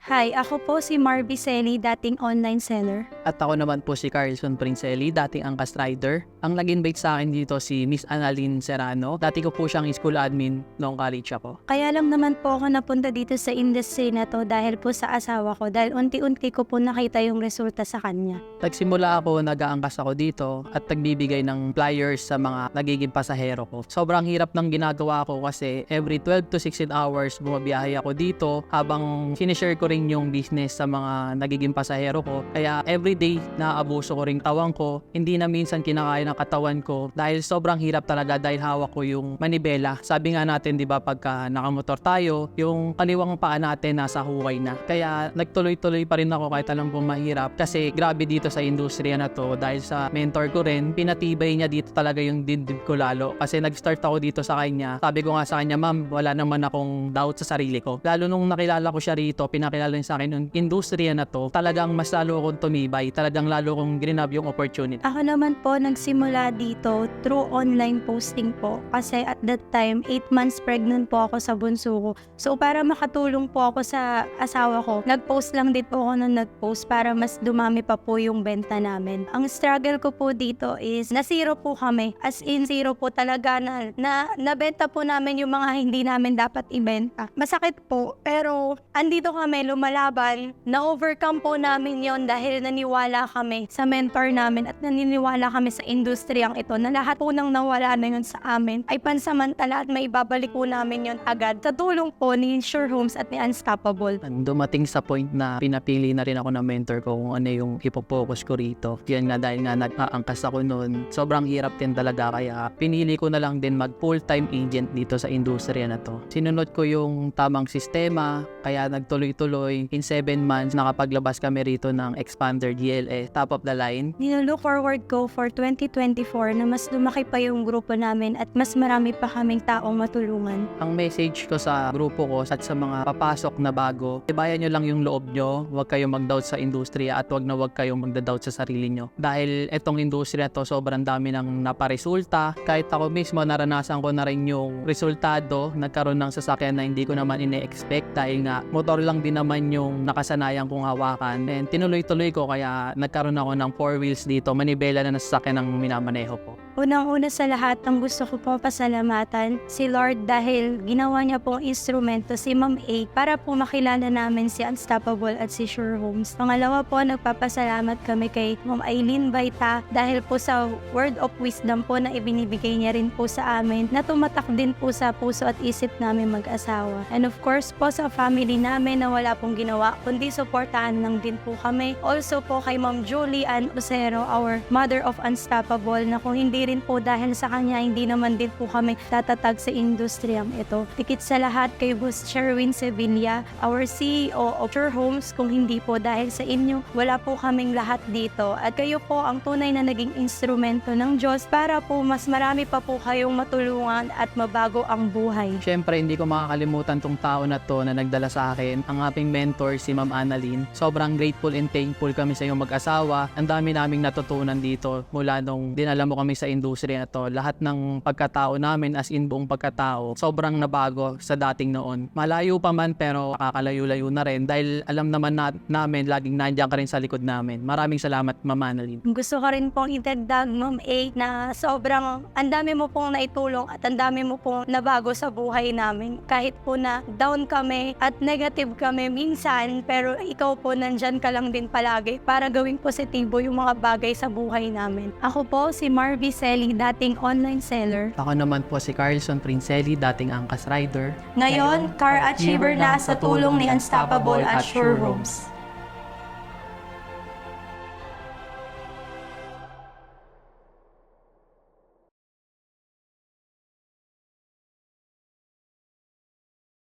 Hi, ako po si Marby Celi, dating online seller. At ako naman po si Carlson Princelli, dating angkas rider. Ang nag-invite sa akin dito si Miss Annalyn Serrano. Dati ko po siyang school admin noong college ako. Kaya lang naman po ako napunta dito sa industry na to dahil po sa asawa ko dahil unti-unti ko po nakita yung resulta sa kanya. Nagsimula ako, nag-aangkas ako dito at nagbibigay ng flyers sa mga nagiging pasahero ko. Sobrang hirap ng ginagawa ko kasi every 12 to 16 hours bumabiyahe ako dito habang sinishare ko rin yung business sa mga nagiging pasahero ko. Kaya everyday naaabuso ko rin tawang ko. Hindi na minsan kinakaya ng katawan ko dahil sobrang hirap talaga dahil hawak ko yung manibela. Sabi nga natin, di ba, pagka nakamotor tayo, yung kaliwang paa natin nasa huway na. Kaya nagtuloy-tuloy pa rin ako kahit alam kong mahirap kasi grabe dito sa industriya na to dahil sa mentor ko rin, pinatibay niya dito talaga yung dibdib ko lalo. Kasi nag-start ako dito sa kanya. Sabi ko nga sa kanya, ma'am, wala naman akong doubt sa sarili ko. Lalo nung nakilala ko siya rito, pinakilala niya sa akin yung industriya na to, talagang mas lalo akong tumibay, talagang lalo kong grinab yung opportunity. Ako naman po nagsimula dito through online posting po kasi at that time 8 months pregnant po ako sa bunso ko. So para makatulong po ako sa asawa ko, nag-post lang din po ako nung nag-post para mas dumami pa po yung benta namin. Ang struggle ko po dito is na zero po kami, as in zero po talaga na nabenta po namin yung mga hindi namin dapat ibenta. Masakit po pero andito kami lumalaban, na-overcome po namin yon dahil naniwala kami sa mentor namin at naniniwala kami sa industriyang ito na lahat po nang nawala na yun sa amin ay pansamantala at may babalik po namin yon agad sa tulong po ni Sure Homes at ni Unstoppable. Dumating sa point na pinapili na rin ako ng mentor ko kung ano yung ipopokus ko rito. Yan nga dahil nga nag-aangkas ako noon. Sobrang hirap din talaga kaya pinili ko na lang din mag full-time agent dito sa industriya na to. Sinunod ko yung tamang sistema kaya nagtuloy-tuloy. In 7 months nakapaglabas kami rito ng Expander GLS top of the line. Nilook forward ko for 2024 na mas lumaki pa yung grupo namin at mas marami pa kaming taong matulungan. Ang message ko sa grupo ko at sa mga papasok na bago, ibayan nyo lang yung loob nyo, huwag kayong mag-doubt sa industriya at huwag kayong magda-doubt sa sarili nyo. Dahil etong industriya to sobrang dami ng naparesulta. Kahit ako mismo naranasan ko na rin yung resultado, nagkaroon ng sasakyan na hindi ko naman ine-expect dahil nga motor lang din naman yung nakasanayan kong hawakan. And tinuloy-tuloy ko kaya nagkaroon ako ng 4 wheels dito, manibela na nasasakyan ng minamaneho ko. Unang-una sa lahat, ang gusto ko po pasalamatan si Lord dahil ginawa niya pong instrumento si Ma'am A para po makilala namin si Unstoppable at si Sure Homes. Pangalawa po, nagpapasalamat kami kay Ma'am Aileen Baita dahil po sa word of wisdom po na ibinibigay niya rin po sa amin na tumatak din po sa puso at isip namin mag-asawa. And of course po sa family namin na wala pong ginawa kundi suportahan lang din po kami. Also po kay Ma'am Julie Ann Ocero, our mother of Unstoppable, na kung hindi rin po dahil sa kanya, hindi naman din po kami tatatag sa industriyang ito. Tikit sa lahat kay Boss Sherwin Sevilla, our CEO of Sure Homes, kung hindi po dahil sa inyo, wala po kaming lahat dito. At kayo po ang tunay na naging instrumento ng Diyos para po mas marami pa po kayong matulungan at mabago ang buhay. Siyempre, hindi ko makakalimutan tong tao na to na nagdala sa akin, ang ating mentor si Ma'am Annalyn. Sobrang grateful and thankful kami sa iyong mag-asawa. Ang dami naming natutunan dito mula nung dinala mo kami sa industriya na to. Lahat ng pagkatao namin, as in buong pagkatao, sobrang nabago sa dating noon. Malayo pa man pero kakalayo-layo na rin dahil alam naman namin laging nandiyan ka rin sa likod namin. Maraming salamat, Ma'am Annalyn. Gusto ko rin pong idagdag, Ma'am A, na sobrang ang dami mo pong naitulong at ang dami mo pong nabago sa buhay namin. Kahit po na down kami at negative kami minsan, pero ikaw po nandyan ka lang din palagi para gawing positibo yung mga bagay sa buhay namin. Ako po si Marby Celi, dating online seller. Ako naman po si Carlson Princelli, dating angkas rider. Ngayon, car achiever na sa tulong ni Unstoppable at Sure Homes.